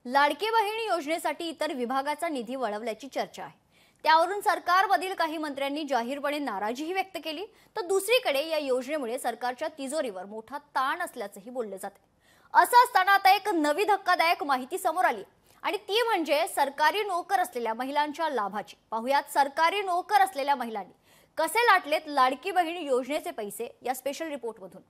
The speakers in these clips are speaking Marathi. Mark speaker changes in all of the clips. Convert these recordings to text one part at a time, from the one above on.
Speaker 1: लाडकी बहीण योजनेसाठी इतर विभागाचा निधी वळवल्याची चर्चा आहे। त्यावरून सरकारमधील काही मंत्र्यांनी जाहीरपणे नाराजीही व्यक्त केली, तर दुसरीकडे या योजनेमुळे सरकारच्या तिजोरीवर मोठा ताण असल्याचंही बोलले जाते। असं असताना आता एक नवी धक्कादायक माहिती समोर आली आणि ती म्हणजे सरकारी नोकर असलेल्या महिलांच्या लाभाची। पाहुयात सरकारी नोकर असलेल्या महिलांनी कसे लाटलेत लाडकी बहीण योजनेचे पैसे या स्पेशल रिपोर्टमधून।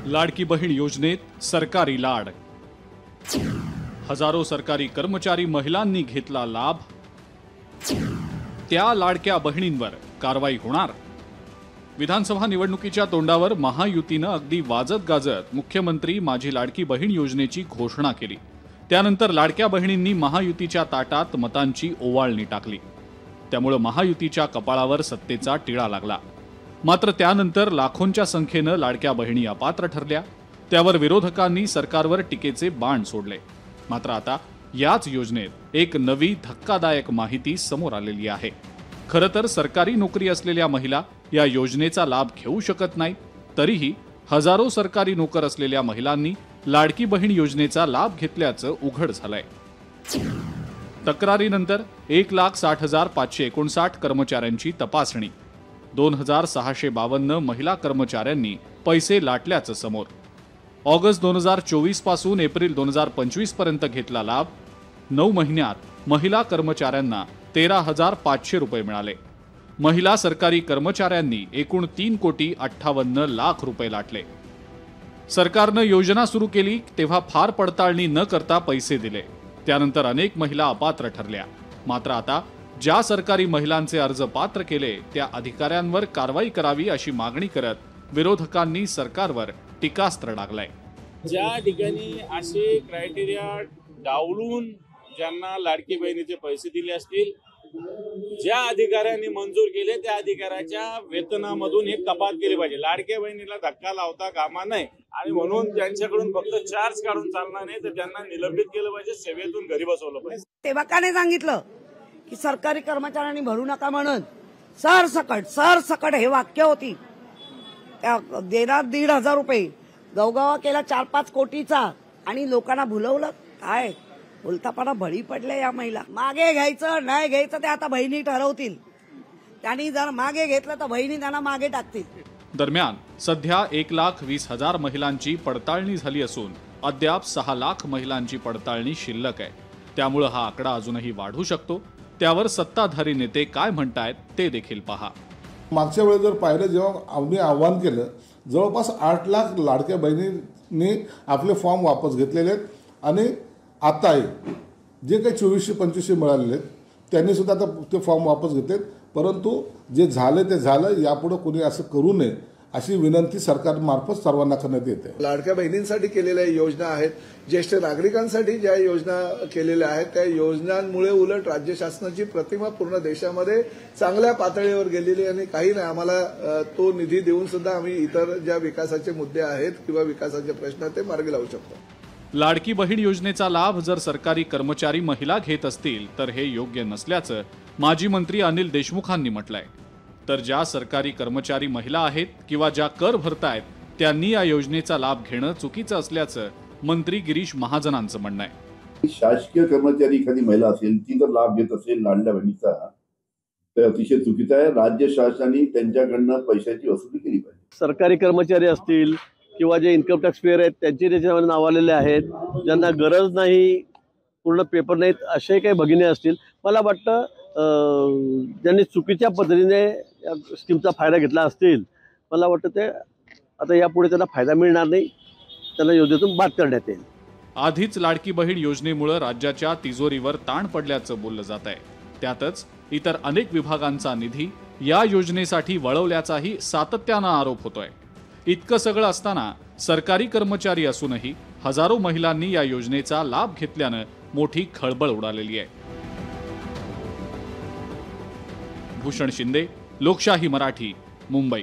Speaker 2: लाडकी बहीण योजनेत सरकारी लाड, हजारो सरकारी कर्मचारी महिलांनी घेतला लाभ। त्या लाडक्या बहिणींवर कारवाई होणार। विधानसभा निवडणुकीच्या तोंडावर महायुतीनं अगदी वाजत गाजत मुख्यमंत्री माझी लाडकी बहीण योजनेची घोषणा केली। त्यानंतर लाडक्या बहिणींनी महायुतीच्या ताटात मतांची ओवाळणी टाकली। त्यामुळे महायुतीच्या कपाळावर सत्तेचा टिळा लागला। मात्र त्यानंतर लाखोंच्या संख्येनं लाडक्या बहिणी अपात्र ठरल्या। त्यावर विरोधकांनी सरकारवर टीकेचे बाण सोडले। मात्र आता याच योजनेत एक नवी धक्कादायक माहिती समोर आलेली आहे। खरं तर सरकारी नोकरी असलेल्या महिला या योजनेचा लाभ घेऊ शकत नाही, तरीही हजारो सरकारी नोकर असलेल्या महिलांनी लाडकी बहीण योजनेचा लाभ घेतल्याचं उघड झालंय। तक्रारीनंतर 1,60,559 कर्मचाऱ्यांची तपासणी, 2,652 महिला कर्मचाऱ्यांनी पैसे लाटल्याचं समोर। ऑगस्ट 2024 पासून एप्रिल 2025 पर्यंत घेतला लाभ। 9 महिन्यात महिला कर्मचाऱ्यांना 13,500 रुपये मिळाले। महिला सरकारी कर्मचाऱ्यांनी एकूण 3,58,00,000 रुपये लाटले। सरकारनं योजना सुरू केली तेव्हा फार पडताळणी न करता पैसे दिले। त्यानंतर अनेक महिला अपात्र ठरल्या। मात्र आता ज्या सरकारी महिलांचे अर्ज पात्र केले त्या अधिकाऱ्यांवर कारवाई करावी अशी मागणी करत विरोधकांनी सरकारवर टीकास्त्र डागलाय।
Speaker 3: ज्या ठिकाणी असे क्रायटेरिया डावलून ज्यांना लाडकी बहिणीचे पैसे दिले असतील, ज्या अधिकाऱ्यांनी मंजूर केले त्या अधिकाऱ्याच्या वेतनामधून हे कपात केली पाहिजे। लाडक्या बहिणीला धक्का लावता कामा नये आणि म्हणून त्यांच्याकडून फक्त चार्ज काढून चालणार नाही, तर त्यांना निलंबित केलं पाहिजे, सेवेतून घरी बसवलं पाहिजे।
Speaker 4: सेवकाने सांगितलं की सरकारी कर्मचाऱ्यांनी भरू नका म्हणून सरसकट हे वाक्य होती। देणार 1,500 रुपये, गवगवा केला 4-5 कोटीचा आणि लोकांना भुलवलं। काय बोलतापणा बळी पडले या महिला। मागे घ्यायचं नाही घ्यायचं ते आता बहिणी ठरवतील। त्यांनी जर मागे घेतलं तर बहिणी त्यांना मागे टाकतील।
Speaker 2: दरम्यान सध्या 1,20,000 महिलांची पडताळणी झाली असून अद्याप 6 लाख महिलांची पडताळणी शिल्लक आहे। त्यामुळे हा आकडा अजूनही वाढू शकतो। त्यावर सत्ताधारी नेते काय म्हणतायत ते देखील पहा।
Speaker 5: मागच्या वेळेस जर पाहिलं, जेव्हा आम्ही आव्हान केलं, जवळपास 8 लाख लाडक्या बहिणींनी आपले फॉर्म वापस घेतलेले आहेत आणि आता जे काही 2425 मिळालेले आहेत त्यांनी सुद्धा आता ते फॉर्म वापस घेतलेत। परंतु जे झालं ते झालं, यापुढे कोणी असं करू नये अशी विनंती सरकारमार्फत सर्वांना करण्यात येते।
Speaker 6: लाडक्या बहिणींसाठी केलेल्या योजना आहेत, ज्येष्ठ नागरिकांसाठी ज्या योजना केलेल्या आहेत त्या योजनांमुळे उलट राज्य शासनाची प्रतिमा पूर्ण देशामध्ये चांगल्या पातळीवर गेलेली आणि काही नाही आम्हाला तो निधी देऊन सुद्धा आम्ही इतर ज्या विकासाचे मुद्दे आहेत किंवा विकासाचे प्रश्न ते मार्गी लावू शकतो।
Speaker 2: लाडकी बहीण योजनेचा लाभ जर सरकारी कर्मचारी महिला घेत असतील तर हे योग्य नसल्याचं माजी मंत्री अनिल देशमुखांनी म्हटलंय। तर ज्या सरकारी कर्मचारी महिला आहेत किंवा ज्या कर भरतायत त्यांनी या योजनेचा लाभ घेणं चुकीचं असल्याचं मंत्री गिरीश महाजनांचं म्हणणं आहे।
Speaker 7: शासकीय कर्मचारी एखादी महिला असेल ती जर लाभ घेत असेल लाडल्या बहिणीचा तर अतिशय चुकीचं आहे। राज्य शासनाने त्यांच्याकडनं पैशाची वसुली केली पाहिजे।
Speaker 8: सरकारी कर्मचारी असतील किंवा जे इन्कम टॅक्स पेअर आहेत त्यांचे त्याच्यामध्ये नाव आलेले आहेत, ज्यांना गरज नाही, पूर्ण पेपर नाहीत, असे काही भगिनी असतील, मला वाटतं ज्यांनी चुकीच्या पद्धतीने या स्कीमचा फायदा घेतला असतील, मला वाटतं ते आता यापुढे त्यांना फायदा मिळणार नाही, त्यांना योजनेतून बाद करण्यात येईल।
Speaker 2: आधीच लाडकी बहीण योजनेमुळे राज्याच्या तिजोरीवर ताण पडल्याचं बोललं जात आहे। त्यातच इतर अनेक विभागांचा निधी या योजनेसाठी वळवल्याचाही सातत्यानं आरोप होतोय। इतकं सगळं असताना सरकारी कर्मचारी असूनही हजारो महिलांनी या योजनेचा लाभ घेतल्यानं मोठी खळबळ उडालेली आहे। भूषण शिंदे, लोकशाही मराठी, मुंबई।